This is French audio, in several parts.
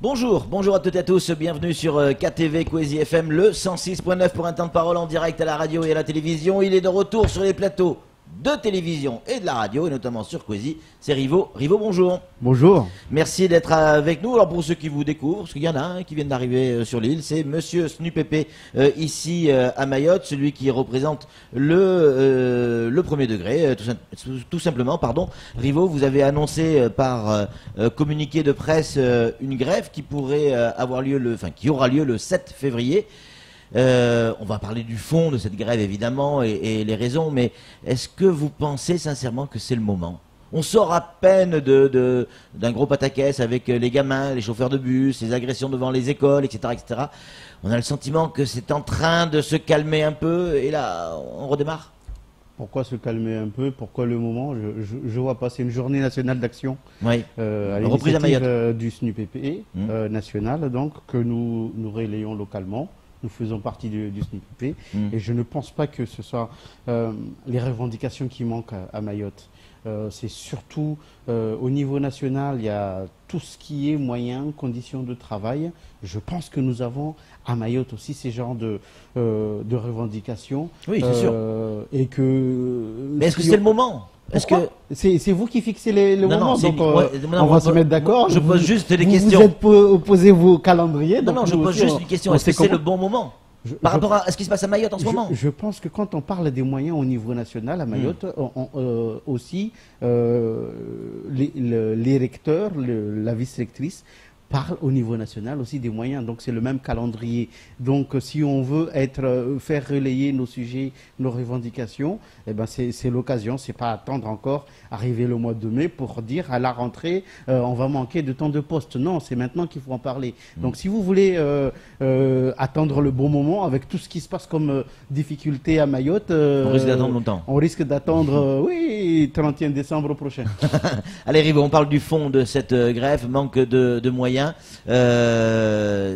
Bonjour à toutes et à tous, bienvenue sur KTV Kwezi FM, le 106.9 pour un temps de parole en direct à la radio et à la télévision. Il est de retour sur les plateaux de télévision et de la radio, et notamment sur Kwezi, c'est Rivo. Rivo, bonjour. Bonjour. Merci d'être avec nous. Alors pour ceux qui vous découvrent, parce qu'il y en a un qui viennent d'arriver sur l'île, c'est Monsieur Snupépé ici à Mayotte, celui qui représente le premier degré, tout simplement. Pardon. Rivo, vous avez annoncé par communiqué de presse une grève qui pourrait avoir lieu qui aura lieu le 7 février. On va parler du fond de cette grève évidemment et les raisons, mais est-ce que vous pensez sincèrement que c'est le moment? On sort à peine d'un gros pataquès avec les gamins, les chauffeurs de bus, les agressions devant les écoles, etc., etc. On a le sentiment que c'est en train de se calmer un peu et là on redémarre. Pourquoi se calmer un peu? Pourquoi le moment? Je vois passer une journée nationale d'action oui. À l'initiative du SNUPP national, donc que nous relayons localement. Nous faisons partie du SNUPP et je ne pense pas que ce soit les revendications qui manquent à Mayotte. C'est surtout au niveau national, il y a tout ce qui est moyens, conditions de travail. Je pense que nous avons à Mayotte aussi ces genres de revendications. Oui, c'est sûr. Et que, mais est-ce que c'est le moment? C'est vous qui fixez le moment, donc on va se mettre d'accord. Je pose juste des questions. Vous êtes opposé vos calendriers. Non, je pose juste une question. Est-ce que c'est le bon moment par rapport à ce qui se passe à Mayotte en ce moment? Je pense que quand on parle des moyens au niveau national à Mayotte, aussi les recteurs, la vice-rectrice, parle au niveau national aussi des moyens, donc c'est le même calendrier. Donc si on veut faire relayer nos sujets, nos revendications, eh ben c'est l'occasion, c'est pas attendre encore arriver le mois de mai pour dire à la rentrée on va manquer de temps de poste. Non, c'est maintenant qu'il faut en parler. Donc si vous voulez attendre le bon moment avec tout ce qui se passe comme difficulté à Mayotte, on risque d'attendre longtemps. On risque d'attendre, oui, 31 décembre prochain. Allez Rivo, on parle du fond de cette grève, manque de moyens.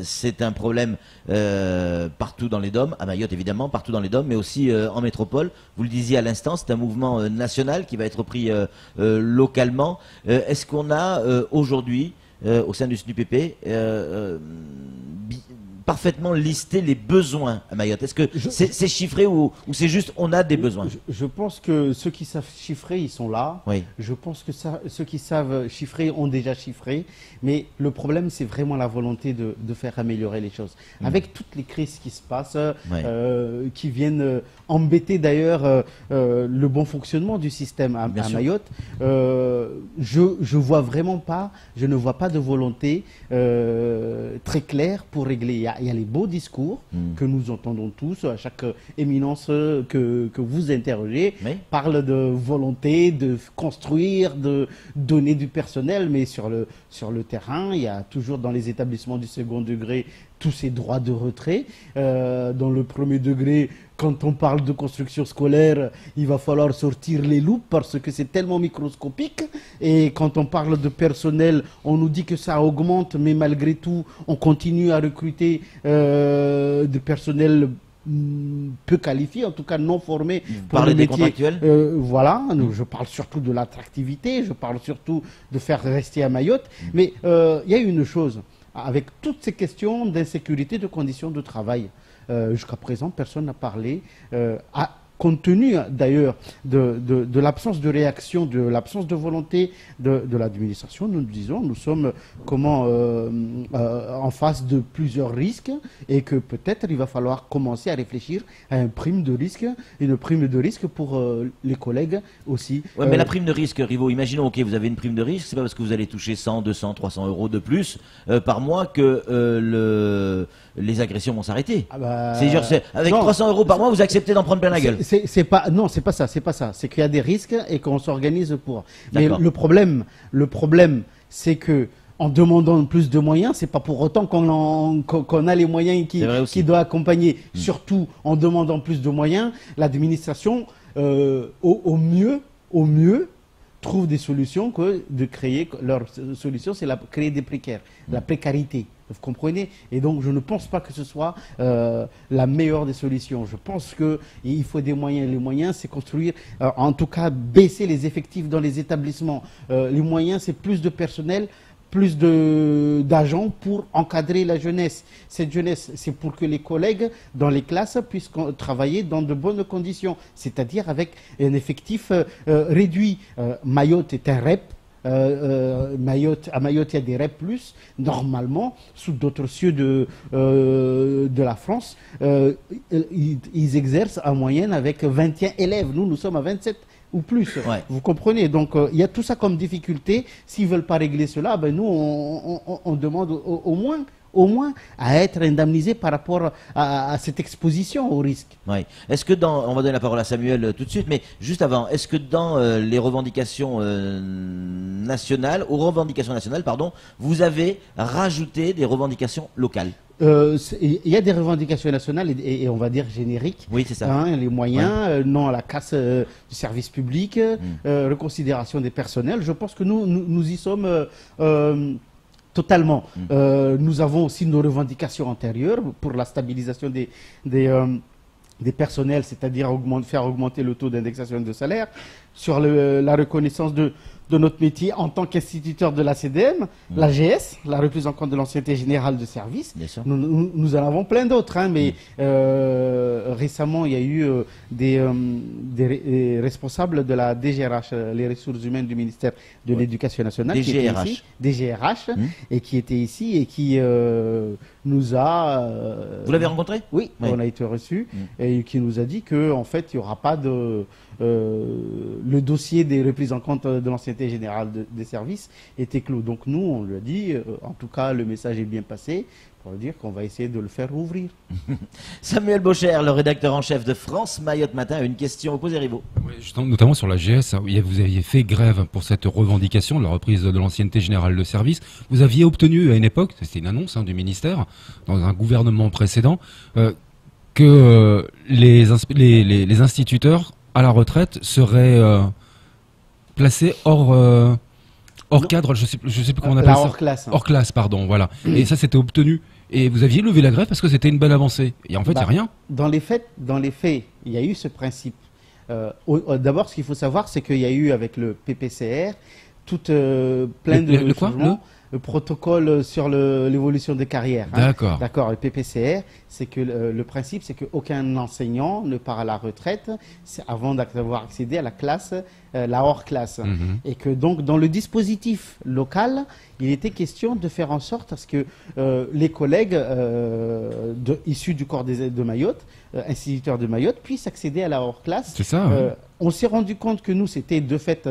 C'est un problème partout dans les DOM, à Mayotte évidemment, partout dans les DOM, mais aussi en métropole. Vous le disiez à l'instant, c'est un mouvement national qui va être pris localement. Est-ce qu'on a aujourd'hui, au sein du SNUPP, parfaitement listé les besoins à Mayotte? Est-ce que c'est chiffré ou c'est juste on a des besoins? Je pense que ceux qui savent chiffrer, ils sont là. Oui. Je pense que ceux qui savent chiffrer ont déjà chiffré. Mais le problème, c'est vraiment la volonté de faire améliorer les choses. Avec toutes les crises qui se passent, qui viennent embêter d'ailleurs le bon fonctionnement du système à Mayotte, je vois vraiment pas, je ne vois pas de volonté très claire pour régler. Il y a les beaux discours que nous entendons tous, à chaque éminence que vous interrogez, parle de volonté, de construire, de donner du personnel, mais sur le terrain, il y a toujours dans les établissements du second degré tous ces droits de retrait. Dans le premier degré, quand on parle de construction scolaire, il va falloir sortir les loupes parce que c'est tellement microscopique. Et quand on parle de personnel, on nous dit que ça augmente, mais malgré tout, on continue à recruter du personnel peu qualifié, en tout cas non formé pour le métier. Contractuels voilà, je parle surtout de l'attractivité, je parle surtout de faire rester à Mayotte. Mais il y a une chose, avec toutes ces questions d'insécurité de conditions de travail, jusqu'à présent, personne n'a parlé, compte tenu d'ailleurs de l'absence de réaction, de l'absence de volonté de l'administration. Nous disons, nous sommes en face de plusieurs risques et que peut-être il va falloir commencer à réfléchir à une prime de risque pour les collègues aussi. Ouais, mais la prime de risque, Rivo, imaginons, ok, vous avez une prime de risque, c'est pas parce que vous allez toucher 100, 200, 300 euros de plus par mois que les agressions vont s'arrêter. Avec 300 euros par mois, vous acceptez d'en prendre plein la gueule. Non, c'est pas ça. C'est qu'il y a des risques et qu'on s'organise pour. Mais le problème, c'est que en demandant plus de moyens, c'est pas pour autant qu'on a les moyens qui doivent accompagner. Surtout en demandant plus de moyens, l'administration, au mieux, trouve des solutions que de créer. Leur solution, c'est créer des précaires, la précarité. Vous comprenez? Et donc, je ne pense pas que ce soit la meilleure des solutions. Je pense qu'il faut des moyens. Les moyens, c'est construire, en tout cas, baisser les effectifs dans les établissements. Les moyens, c'est plus de personnel plus d'agents pour encadrer la jeunesse. Cette jeunesse, c'est pour que les collègues dans les classes puissent travailler dans de bonnes conditions, c'est-à-dire avec un effectif réduit. Mayotte est un REP. À Mayotte, il y a des REP+, normalement, sous d'autres cieux de la France, ils exercent en moyenne avec 21 élèves. Nous sommes à 27 ou plus. Ouais. Vous comprenez? Donc, il y a tout ça comme difficulté. S'ils ne veulent pas régler cela, ben nous, on demande au moins à être indemnisé par rapport à cette exposition au risque. Oui. Est-ce que on va donner la parole à Samuel tout de suite, mais juste avant, est-ce que dans les revendications nationales, vous avez rajouté des revendications locales? Il y a des revendications nationales et on va dire génériques. Oui, c'est ça. Hein, les moyens, non à la casse du service public, reconsidération des personnels. Je pense que nous y sommes totalement. Nous avons aussi nos revendications antérieures pour la stabilisation des personnels, c'est-à-dire faire augmenter le taux d'indexation de salaire, sur la reconnaissance de notre métier en tant qu'instituteur de la CDM, l'AGS, la reprise en compte de l'ancienneté générale de service. Nous en avons plein d'autres, hein, mais récemment, il y a eu des responsables de la DGRH, les ressources humaines du ministère de l'Éducation nationale, DGRH, et qui était ici et qui nous a... Vous l'avez rencontré? Oui, on a été reçus, et qui nous a dit qu'en fait, il n'y aura pas de... le dossier des reprises en compte de l'ancienneté générale des services était clos. Donc nous, on lui a dit, en tout cas, le message est bien passé, pour dire qu'on va essayer de le faire rouvrir. Samuel Bocher, le rédacteur en chef de France Mayotte Matin, a une question opposée Rivaux. Oui, notamment sur la GS, vous aviez fait grève pour cette revendication, la reprise de l'ancienneté générale de service. Vous aviez obtenu à une époque, c'était une annonce du ministère, dans un gouvernement précédent, que les instituteurs à la retraite seraient placés hors cadre, je sais plus comment on appelle ça. Hors classe. Hors classe, pardon, voilà. Et ça, c'était obtenu. Et vous aviez levé la grève parce que c'était une belle avancée. Et en fait, il n'y a rien. Dans les faits, il y a eu ce principe. D'abord, ce qu'il faut savoir, c'est qu'il y a eu avec le PPCR plein de changements. Le protocole sur l'évolution des carrières. D'accord. D'accord. Le PPCR, c'est que le principe, c'est qu'aucun enseignant ne part à la retraite avant d'avoir accédé à la classe, la hors classe. Et que donc, dans le dispositif local, il était question de faire en sorte à ce que les collègues issus du corps de Mayotte, instituteurs de Mayotte, puissent accéder à la hors classe. C'est ça. On s'est rendu compte que nous, c'était de fait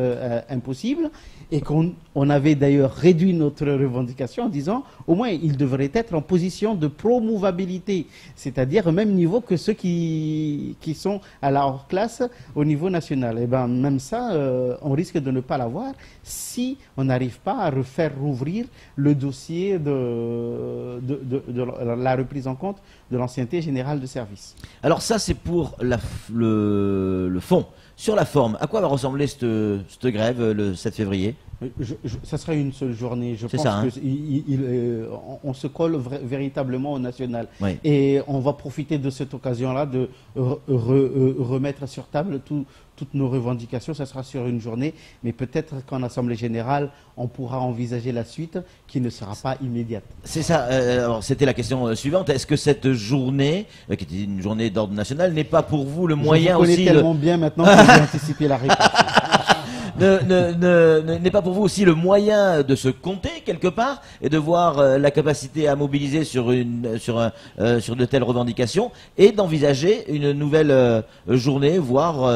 impossible et qu'on avait d'ailleurs réduit notre revendication en disant au moins ils devraient être en position de promouvabilité, c'est-à-dire au même niveau que ceux qui sont à la hors classe au niveau national. Et ben même ça, on risque de ne pas l'avoir si on n'arrive pas à refaire rouvrir le dossier de la reprise en compte de l'ancienneté générale de service. Alors ça, c'est pour le fond. Sur la forme, à quoi va ressembler cette grève le 7 février? Ça sera une seule journée. Je pense qu'on se colle véritablement au national. Oui. Et on va profiter de cette occasion-là de remettre sur table toutes nos revendications. Ça sera sur une journée, mais peut-être qu'en Assemblée Générale, on pourra envisager la suite qui ne sera pas immédiate. C'est ça. Alors, c'était la question suivante. Est-ce que cette journée, qui était une journée d'ordre national, n'est pas pour vous le moyen aussi... Je vous connais tellement bien maintenant que j'ai anticipé la réponse. N'est pas pour vous aussi le moyen de se compter quelque part et de voir la capacité à mobiliser sur de telles revendications et d'envisager une nouvelle journée, voire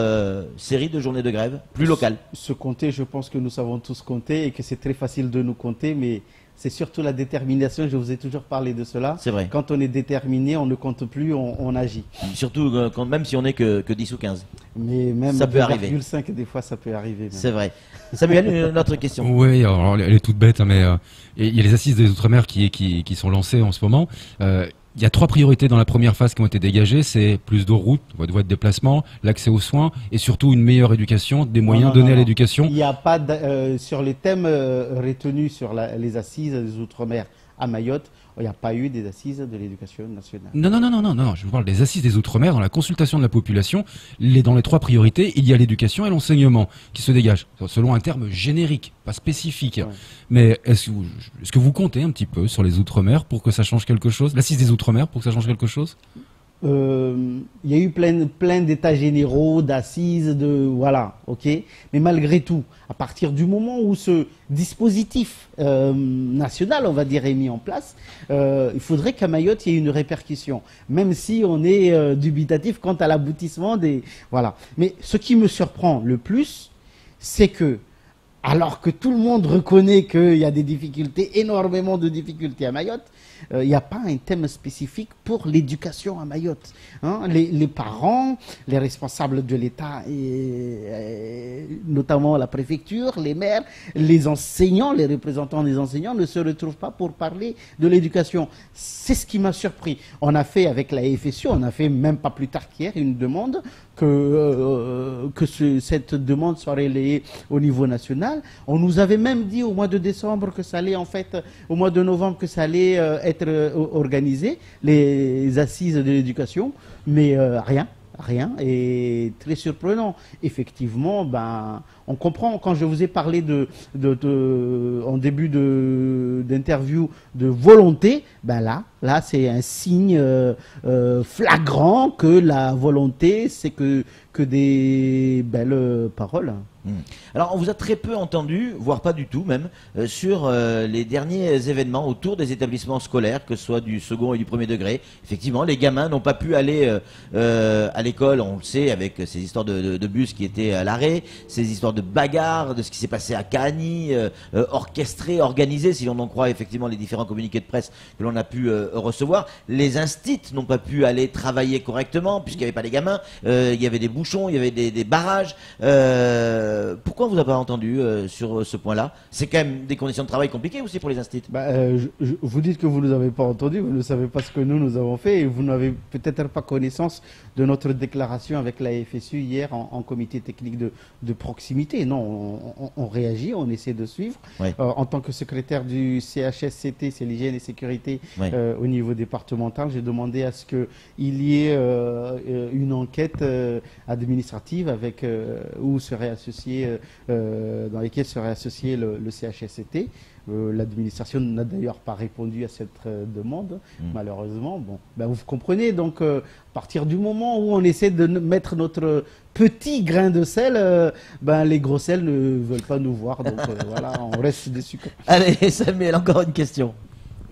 série de journées de grève plus locales? Se compter, je pense que nous savons tous compter et que c'est très facile de nous compter, mais c'est surtout la détermination, je vous ai toujours parlé de cela. C'est vrai. Quand on est déterminé, on ne compte plus, on agit. Surtout même si on n'est que 10 ou 15. Mais même ça peut arriver. 2,5 des fois ça peut arriver. C'est vrai. Samuel, une autre question. Oui, alors elle est toute bête, hein, mais il y a les assises des Outre-mer qui sont lancées en ce moment. Il y a 3 priorités dans la première phase qui ont été dégagées, c'est plus de routes, voies de déplacement, l'accès aux soins et surtout une meilleure éducation, des moyens donnés à l'éducation. Il n'y a pas sur les thèmes retenus sur les assises des Outre-mer à Mayotte, il n'y a pas eu des assises de l'éducation nationale. Non, je vous parle des assises des Outre-mer. Dans la consultation de la population, dans les 3 priorités, il y a l'éducation et l'enseignement qui se dégagent, selon un terme générique, pas spécifique. Ouais. Mais est-ce que vous comptez un petit peu sur les Outre-mer pour que ça change quelque chose? L'assise des Outre-mer pour que ça change quelque chose? Il y a eu plein d'états généraux, d'assises, voilà, ok. Mais malgré tout, à partir du moment où ce dispositif national, on va dire, est mis en place, il faudrait qu'à Mayotte, il y ait une répercussion, même si on est dubitatif quant à l'aboutissement des... Voilà. Mais ce qui me surprend le plus, c'est que, alors que tout le monde reconnaît qu'il y a des difficultés, énormément de difficultés à Mayotte, il n'y a pas un thème spécifique pour l'éducation à Mayotte. Hein, les parents, les responsables de l'État, notamment la préfecture, les maires, les enseignants, les représentants des enseignants ne se retrouvent pas pour parler de l'éducation. C'est ce qui m'a surpris. On a fait avec la FSU, on a fait même pas plus tard qu'hier une demande cette demande soit relayée au niveau national. On nous avait même dit au mois de décembre que ça allait, en fait, au mois de novembre, que ça allait être organisé, les assises de l'éducation, mais rien. Et très surprenant. Effectivement, on comprend, quand je vous ai parlé en début d'interview de volonté, là c'est un signe flagrant que la volonté, c'est que des belles paroles. Alors, on vous a très peu entendu, voire pas du tout même, sur les derniers événements autour des établissements scolaires, que ce soit du second et du premier degré. Effectivement, les gamins n'ont pas pu aller à l'école, on le sait, avec ces histoires de bus qui étaient à l'arrêt, ces histoires de bagarres, de ce qui s'est passé à Cagny, orchestré, organisé, si l'on en croit effectivement les différents communiqués de presse que l'on a pu recevoir. Les instits n'ont pas pu aller travailler correctement, puisqu'il n'y avait pas les gamins, il y avait des bouchons, il y avait des barrages. Pourquoi on vous a pas entendu sur ce point-là? C'est quand même des conditions de travail compliquées aussi pour les instituts. Vous dites que vous ne nous avez pas entendu, vous ne savez pas ce que nous avons fait, et vous n'avez peut-être pas connaissance de notre déclaration avec la FSU hier en comité technique de proximité. Non, on réagit, on essaie de suivre. Oui. En tant que secrétaire du CHSCT, c'est l'hygiène et sécurité, oui, au niveau départemental, j'ai demandé à ce qu'il y ait une enquête administrative avec où serait associé, dans lesquelles serait associé le CHSCT. L'administration n'a d'ailleurs pas répondu à cette demande, malheureusement. Bon, vous comprenez, donc à partir du moment où on essaie de mettre notre petit grain de sel, les gros sels ne veulent pas nous voir, donc voilà, on reste déçus. Allez, Samuel, encore une question.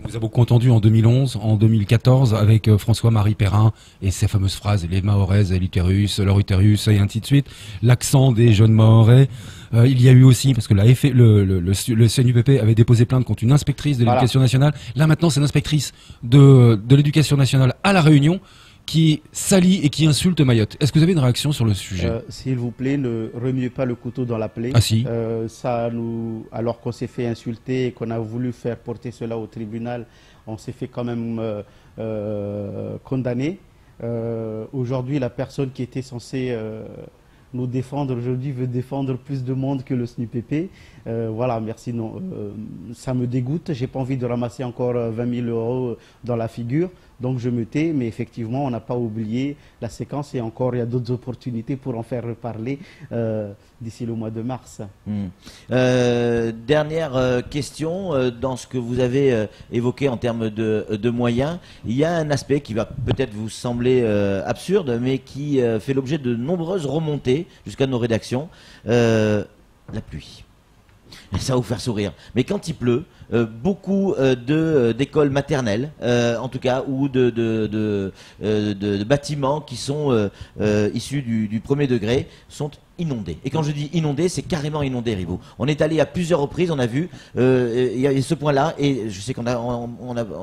On vous a beaucoup entendu en 2011, en 2014, avec François-Marie Perrin et ces fameuses phrases, les Mahoraises et l'utérus, leur utérus, et ainsi de suite, l'accent des jeunes Mahorais. Il y a eu aussi, parce que le CNUPP avait déposé plainte contre une inspectrice de l'éducation nationale. Là maintenant, c'est l'inspectrice de l'éducation nationale à La Réunion qui salit et qui insulte Mayotte. Est-ce que vous avez une réaction sur le sujet? S'il vous plaît, ne remuez pas le couteau dans la plaie. Ah si. Alors qu'on s'est fait insulter et qu'on a voulu faire porter cela au tribunal, on s'est fait quand même condamner. Aujourd'hui, la personne qui était censée nous défendre aujourd'hui veut défendre plus de monde que le SNUPP. Voilà, merci. Non, ça me dégoûte. J'ai pas envie de ramasser encore 20 000 euros dans la figure. Donc je me tais, mais effectivement, on n'a pas oublié la séquence et encore, il y a d'autres opportunités pour en faire reparler d'ici le mois de mars. Dernière question, dans ce que vous avez évoqué en termes de moyens, il y a un aspect qui va peut-être vous sembler absurde, mais qui fait l'objet de nombreuses remontées jusqu'à nos rédactions, la pluie. Ça va vous faire sourire. Mais quand il pleut, beaucoup d'écoles maternelles, en tout cas, ou de bâtiments qui sont issus du premier degré, sont inondés. Et quand je dis inondés, c'est carrément inondé, Ribot. On est allé à plusieurs reprises, on a vu, il y a ce point-là, et je sais qu'on a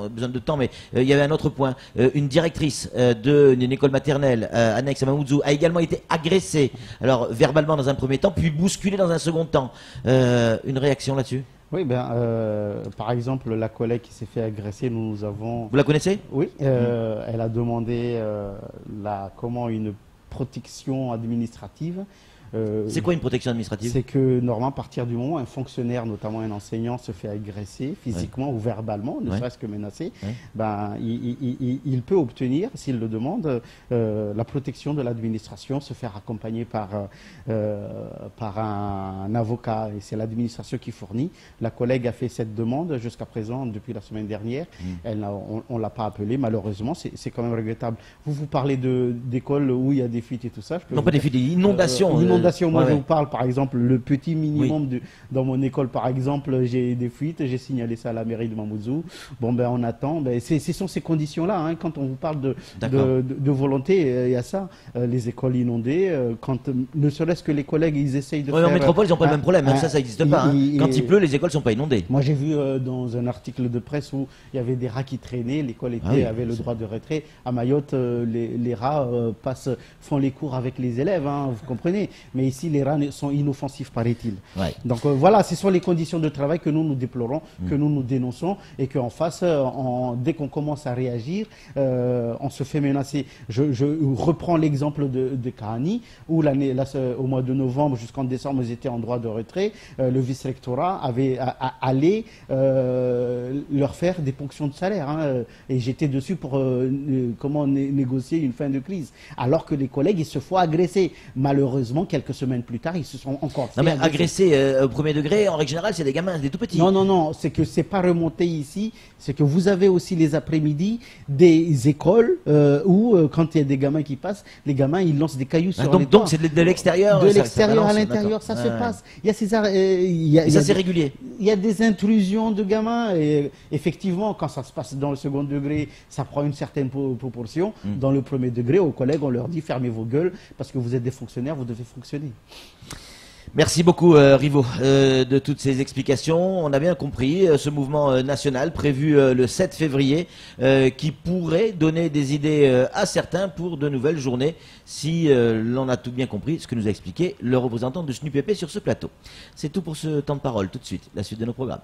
besoin de temps, mais il y avait un autre point. Une directrice d'une école maternelle annexe à Mamoudzou a également été agressée, alors verbalement dans un premier temps, puis bousculée dans un second temps. Une réaction là-dessus? Oui, par exemple, la collègue qui s'est fait agresser, nous avons... Vous la connaissez? Oui, elle a demandé une protection administrative. C'est quoi une protection administrative? C'est que normalement, à partir du moment où un fonctionnaire, notamment un enseignant, se fait agresser physiquement ou verbalement, ne serait-ce que menacé, ben, il peut obtenir, s'il le demande, la protection de l'administration, se faire accompagner par un avocat, et c'est l'administration qui fournit. La collègue a fait cette demande jusqu'à présent, depuis la semaine dernière. On ne l'a pas appelé, malheureusement, c'est quand même regrettable. Vous parlez d'écoles où il y a des fuites et tout ça. Non, pas des fuites, inondations. Inondations, moi je vous parle par exemple, le petit minimum dans mon école par exemple, j'ai des fuites, j'ai signalé ça à la mairie de Mamoudzou. Bon ben on attend, ben, ce sont ces conditions-là, hein. Quand on vous parle de volonté, il y a ça, les écoles inondées, quand ne serait-ce que les collègues, ils essayent de faire... En métropole, ils n'ont pas le même problème, même ça n'existe pas. Quand il pleut, les écoles ne sont pas inondées. Moi j'ai vu dans un article de presse où il y avait des rats qui traînaient, l'école avait le droit de retrait. À Mayotte, les rats font les cours avec les élèves, hein, vous comprenez. Mais ici, les rats sont inoffensifs, paraît-il. Donc voilà, ce sont les conditions de travail que nous déplorons, que nous dénonçons, et qu'en face, dès qu'on commence à réagir, on se fait menacer. Je reprends l'exemple de Kahani, où au mois de novembre jusqu'en décembre, ils étaient en droit de retrait. Le vice-rectorat allait leur faire des ponctions de salaire, hein, et j'étais dessus pour comment négocier une fin de crise, alors que les collègues, ils se font agresser. Malheureusement, quelques semaines plus tard, ils se sont encore fait agresser au premier degré, en règle générale, c'est des gamins, des tout petits. Non, c'est que c'est pas remonté ici, c'est que vous avez aussi les après-midi des écoles où, quand il y a des gamins qui passent, les gamins, ils lancent des cailloux sur les toits. Donc c'est de l'extérieur. De l'extérieur à l'intérieur, ça se passe. Il y a ces et ça, c'est régulier. Il y a des intrusions de gamins, et effectivement, quand ça se passe dans le second degré, ça prend une certaine proportion. Dans le premier degré, aux collègues, on leur dit fermez vos gueules, parce que vous êtes des fonctionnaires, vous devez fonctionner. Merci beaucoup Rivo de toutes ces explications. On a bien compris ce mouvement national prévu le 7 février qui pourrait donner des idées à certains pour de nouvelles journées si l'on a tout bien compris ce que nous a expliqué le représentant de SNUPP sur ce plateau. C'est tout pour ce temps de parole. Tout de suite, la suite de nos programmes.